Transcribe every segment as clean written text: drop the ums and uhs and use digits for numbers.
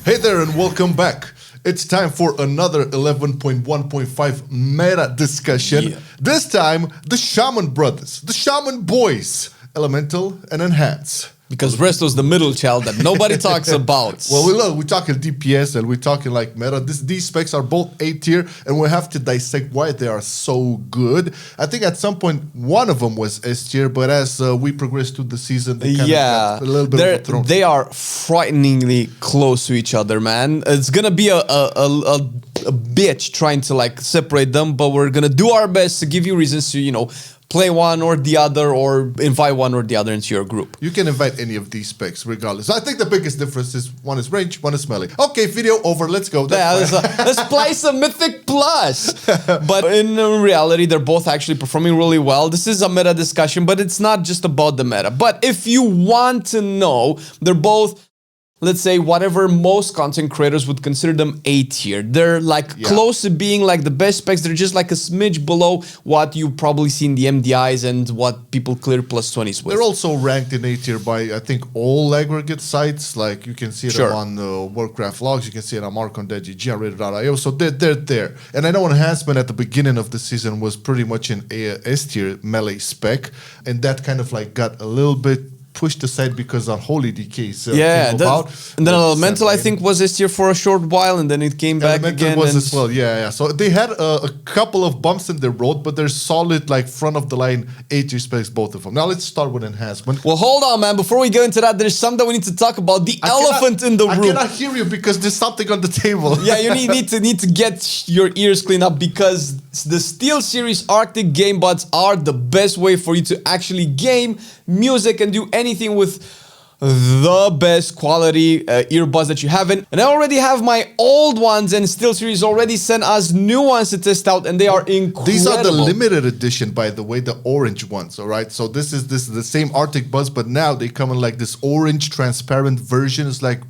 Hey there and welcome back. It's time for another 11.1.5 meta discussion. Yeah. This time, the Shaman brothers, the Shaman boys, Elemental and Enhance. Because Resto's the middle child that nobody talks about. Well, we're talking DPS and we're talking like meta. These specs are both A tier and we have to dissect why they are so good. I think at some point one of them was S tier, but as we progress through the season, they kind of got a little bit of a throne. They are frighteningly close to each other, man. It's gonna be a bitch trying to like separate them, but we're gonna do our best to give you reasons to, you know, play one or the other, or invite one or the other into your group. You can invite any of these specs, regardless. I think the biggest difference is one is range, one is melee. Okay, video over. Let's go. Let's play some Mythic Plus. But in reality, they're both actually performing really well. This is a meta discussion, but it's not just about the meta. But if you want to know, they're both, let's say, whatever most content creators would consider them A tier. They're like close to being like the best specs. They're just like a smidge below what you probably see in the MDIs and what people clear plus 20s with. They're also ranked in A tier by, I think, all aggregate sites. Like you can see it on Warcraft logs. You can see it on Marcon.gg, on Reddit.io. So they're there. And I know Enhancement at the beginning of the season was pretty much an S tier melee spec. And that kind of like got a little bit pushed aside because Unholy DK and then Elemental I think was this year for a short while, and then it came back again. Was as well, So they had a couple of bumps in their road, but they're solid, like front of the line A tier specs, both of them. Now let's start with Enhancement. Well, hold on, man. Before we go into that, there's something we need to talk about. The elephant in the room. I cannot hear you because there's something on the table. Yeah, you need to get your ears cleaned up, because the Steel Series Arctic game buds are the best way for you to actually game music and do anything with the best quality earbuds that you have. And I already have my old ones, and Steel Series already sent us new ones to test out, and they are incredible. These are the limited edition, by the way, the orange ones, all right? So this is the same Arctic buds, but now they come in like this orange transparent version. It's like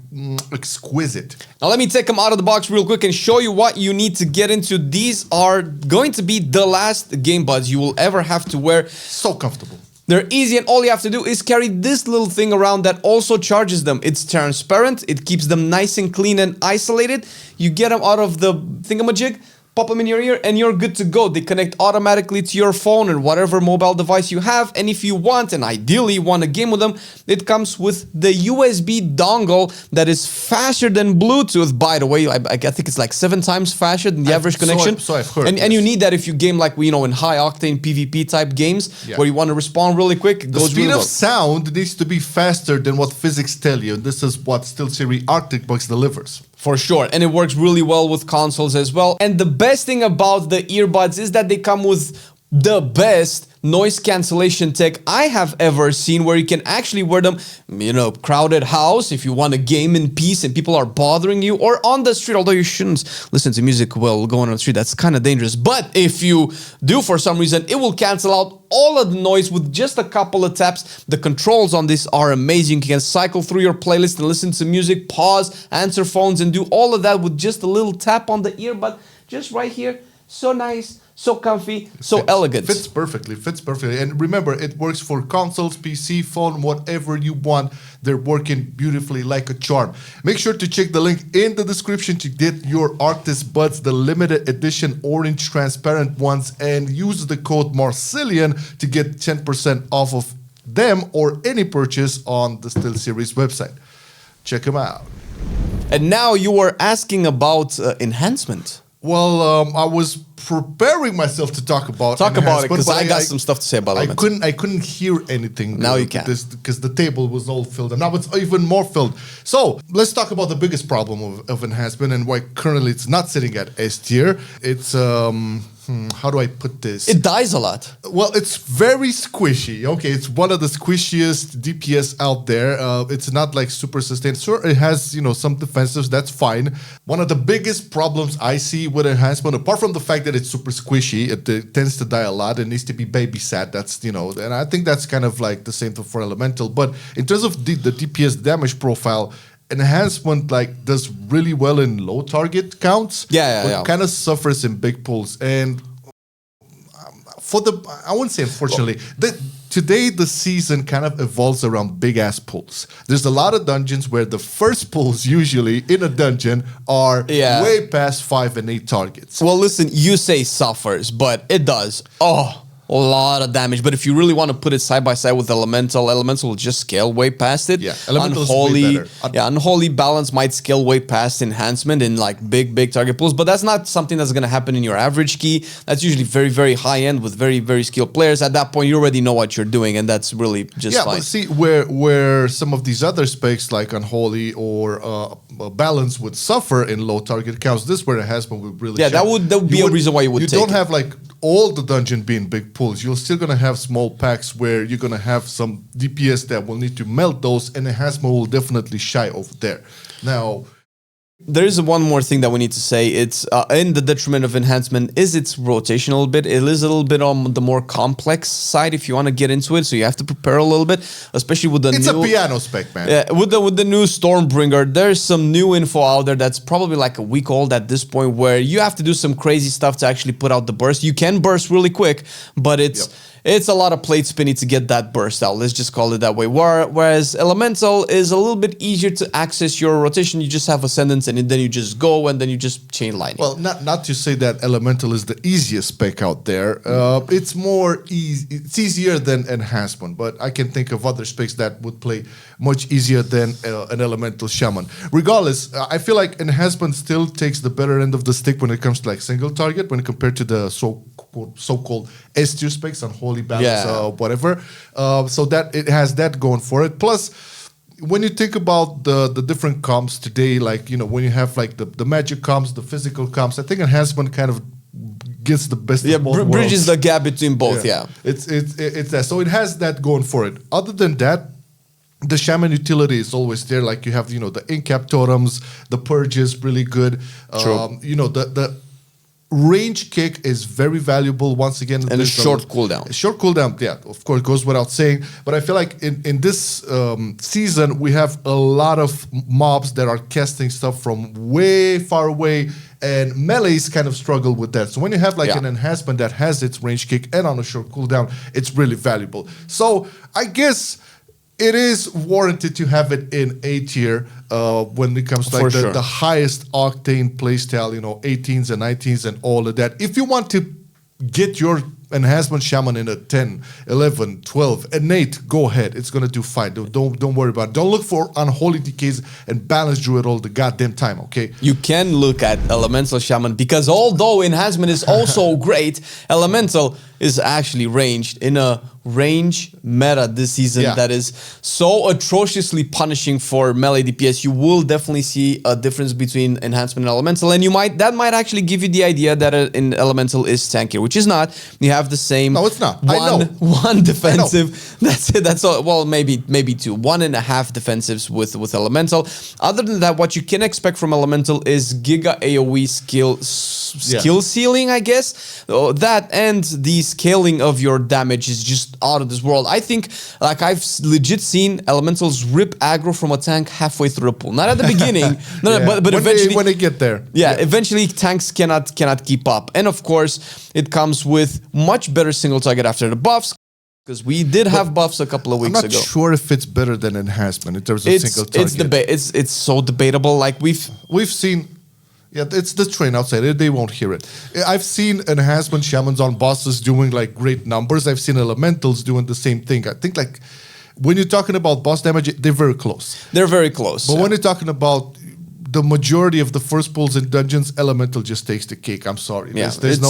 exquisite. Now let me take them out of the box real quick and show you what you need to get into. These are going to be the last game buds you will ever have to wear. So comfortable. They're easy, and all you have to do is carry this little thing around that also charges them. It's transparent, it keeps them nice and clean and isolated. You get them out of the thingamajig, pop them in your ear, and you're good to go. They connect automatically to your phone or whatever mobile device you have. And if you want, and ideally want to game with them, it comes with the USB dongle that is faster than Bluetooth. By the way, I think it's like 7 times faster than the average connection. So I've heard. And you need that if you game like, you know, in high octane PvP type games where you want to respond really quick. It goes really well. The speed of sound needs to be faster than what physics tell you. This is what Steel Series Arctic Bucks delivers. For sure, and it works really well with consoles as well. And the best thing about the earbuds is that they come with the best noise cancellation tech I have ever seen, where you can actually wear them, you know, crowded house if you want to game in peace and people are bothering you, or on the street, although you shouldn't listen to music while going on the street. That's kind of dangerous. But if you do for some reason, it will cancel out all of the noise with just a couple of taps. The controls on this are amazing. You can cycle through your playlist and listen to music, pause, answer phones, and do all of that with just a little tap on the earbud, just right here. So nice, so comfy, so elegant. Fits perfectly. And remember, it works for consoles, PC, phone, whatever you want. They're working beautifully like a charm. Make sure to check the link in the description to get your Arctis buds, the limited edition orange transparent ones, and use the code Marcelian to get 10% off of them or any purchase on the Steel Series website. Check them out. And now you were asking about enhancement. Well, I was preparing myself to talk about it, because I got some stuff to say about it. I couldn't hear anything. Now you can. Because the table was all filled, and now it's even more filled. So let's talk about the biggest problem of Enhancement and why currently it's not sitting at S tier. It's how do I put this? It dies a lot. Well, it's very squishy. Okay, it's one of the squishiest DPS out there. It's not like super sustained. Sure, it has, you know, some defensives. That's fine. One of the biggest problems I see with Enhancement, apart from the fact that it's super squishy, it tends to die a lot. It needs to be babysat. That's, you know, and I think that's kind of like the same thing for Elemental. But in terms of the DPS damage profile, Enhancement like does really well in low target counts. But kind of suffers in big pulls. And for the, I wouldn't say unfortunately, today the season kind of evolves around big ass pulls. There's a lot of dungeons where the first pulls usually in a dungeon are way past 5 and 8 targets. Well, listen, you say suffers, but it does. Oh, a lot of damage. But if you really want to put it side by side with Elemental will just scale way past it. Yeah, Elemental is way better. Unholy Balance might scale way past Enhancement in like big target pools, but that's not something that's going to happen in your average key. That's usually very, very high end with very, very skilled players. At that point, you already know what you're doing, and that's really just fine. But see, where some of these other specs like Unholy or Balance would suffer in low target counts, this where Enhancement would really that would be a reason why you would take it. You don't have like all the dungeon being big pulls. You're still going to have small packs where you're going to have some DPS that will need to melt those, and Enhancement will definitely shy over there. Now, there is one more thing that we need to say. It's in the detriment of Enhancement is its rotation a little bit. It is a little bit on the more complex side if you want to get into it, so you have to prepare a little bit, especially with the it's a piano spec, man. Yeah, with the new Stormbringer, there's some new info out there that's probably like a week old at this point, where you have to do some crazy stuff to actually put out the burst. You can burst really quick, but it's a lot of plate spinning to get that burst out. Let's just call it that way. Whereas Elemental is a little bit easier to access your rotation. You just have Ascendance, and then you just go, and then you just chain lightning. Well, not to say that Elemental is the easiest spec out there. It's more it's easier than Enhancement, but I can think of other specs that would play much easier than an Elemental Shaman. Regardless, I feel like Enhancement still takes the better end of the stick when it comes to like single target when compared to the so-called S-tier specs on Holy Balance, whatever. So that it has that going for it. Plus, when you think about the different comps today, like, you know, when you have like the magic comps, the physical comps, I think Enhancement kind of gets the best of both worlds. Bridges the gap between both, It's that. So it has that going for it. Other than that, the Shaman utility is always there. Like you have, you know, the incap totems, the purge is really good. True. You know, the range kick is very valuable once again. And a short cooldown. Short cooldown, yeah, of course, goes without saying. But I feel like in this season, we have a lot of mobs that are casting stuff from way far away, and melees kind of struggle with that. So when you have like an Enhancement that has its range kick and on a short cooldown, it's really valuable. So I guess it is warranted to have it in A tier when it comes to like the highest octane playstyle, you know, 18s and 19s and all of that. If you want to get your Enhancement Shaman in a 10, 11, 12, and 8, go ahead. It's going to do fine. Don't worry about it. Don't look for Unholy DKs and Balance Druid all the goddamn time, okay? You can look at Elemental Shaman because although Enhancement is also great, Elemental is actually ranged in a range meta this season that is so atrociously punishing for melee DPS. You will definitely see a difference between Enhancement and Elemental, and that might actually give you the idea that in Elemental is tankier, which is not. You have the same. No, it's not. One defensive. That's it. That's all. Well, maybe 2, 1.5 defensives with Elemental. Other than that, what you can expect from Elemental is Giga AOE skill ceiling, I guess. That and the scaling of your damage is just out of this world. I think, like, I've legit seen Elementals rip aggro from a tank halfway through the pool. Not at the beginning, but eventually when they get there. Eventually tanks cannot keep up. And of course, it comes with much better single target after the buffs. Because we did have buffs a couple of weeks ago. I'm not sure if it's better than Enhancement in terms of single target. It's so debatable. Like we've seen. Yeah, it's the train outside. They won't hear it. I've seen Enhancement Shamans on bosses doing like great numbers. I've seen Elementals doing the same thing. I think like when you're talking about boss damage, they're very close. They're very close. But when you're talking about the majority of the first pulls in dungeons, Elemental just takes the cake. I'm sorry. Yeah, there's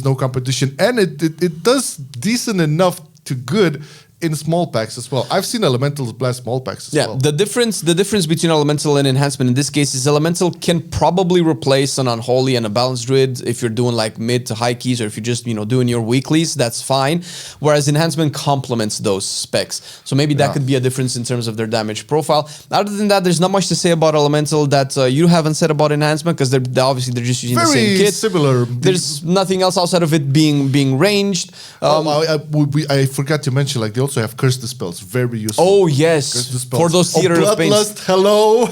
no competition. And it does decent enough to good in small packs as well. I've seen Elementals blast small packs as well. The difference between Elemental and Enhancement in this case is Elemental can probably replace an Unholy and a Balanced Druid if you're doing like mid to high keys, or if you're just, you know, doing your weeklies, that's fine. Whereas Enhancement complements those specs. So maybe that could be a difference in terms of their damage profile. Other than that, there's not much to say about Elemental that you haven't said about Enhancement, because they're obviously just using the same kit. Very similar. There's nothing else outside of it being ranged. I forgot to mention, like, they also also have curse dispels, very useful. Oh yes, Curse dispels. for those theater of pains. Bloodlust, hello.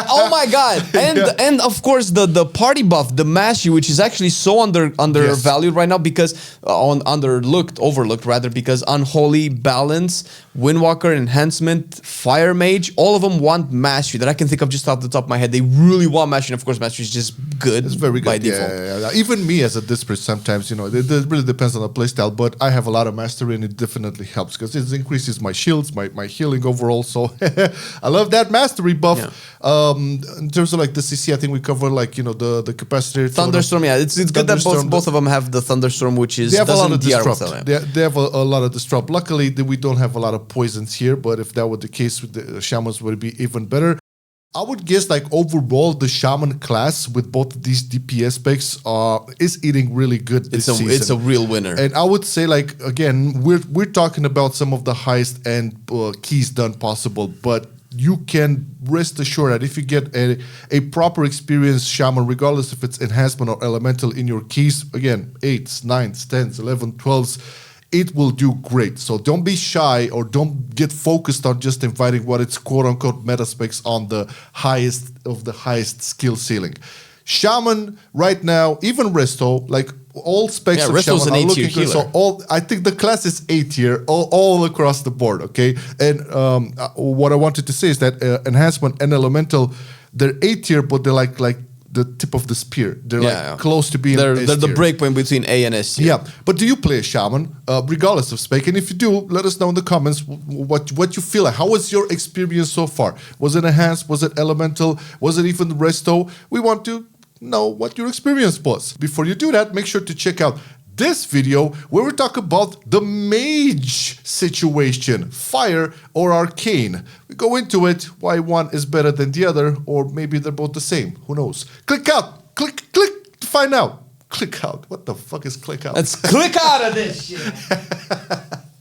Oh my god, and of course the party buff, the Mastery, which is actually so undervalued right now because overlooked rather, because Unholy, Balance, Windwalker, Enhancement, Fire Mage, all of them want Mastery that I can think of just off the top of my head. They really want Mastery, and of course Mastery is just good. It's very good by default. Yeah. Even me as a disparate sometimes, it really depends on the playstyle, but I have a lot of Mastery and it definitely helps because it increases my shields, my healing overall, so I love that Mastery buff. Yeah. In terms of like the CC, I think we cover like, the capacitor. Thunderstorm, yeah, it's good that both of them have the Thunderstorm, which is they have a lot of disrupt. Yeah. They have a lot of disrupt. Luckily, we don't have a lot of poisons here, but if that were the case, with the Shamans would be even better. I would guess like overall the Shaman class with both of these DPS specs is eating really good this season. It's a real winner. And I would say like, again, we're talking about some of the highest end keys done possible, but you can rest assured that if you get a proper experienced Shaman, regardless if it's Enhancement or Elemental in your keys, again, 8s, 9s, 10s, 11, 12s, it will do great. So don't be shy or don't get focused on just inviting what it's quote-unquote meta specs on the highest of the highest skill ceiling. Shaman right now, even Resto, like all specs of Resto's Shaman an are looking A-tier good. So I think the class is A-tier all across the board, okay? And what I wanted to say is that Enhancement and Elemental, they're A-tier, but they're like the tip of the spear. They're like close to being They're the breakpoint between A and S tier. Yeah, but do you play a Shaman, regardless of spec? And if you do, let us know in the comments what you feel like. How was your experience so far? Was it Enhanced? Was it Elemental? Was it even Resto? We want to know what your experience was. Before you do that, make sure to check out this video where we talk about the mage situation, fire or arcane. We go into it, why one is better than the other, or maybe they're both the same. Who knows? Click out, click to find out. Click out. What the fuck is click out? Let's click out of this shit.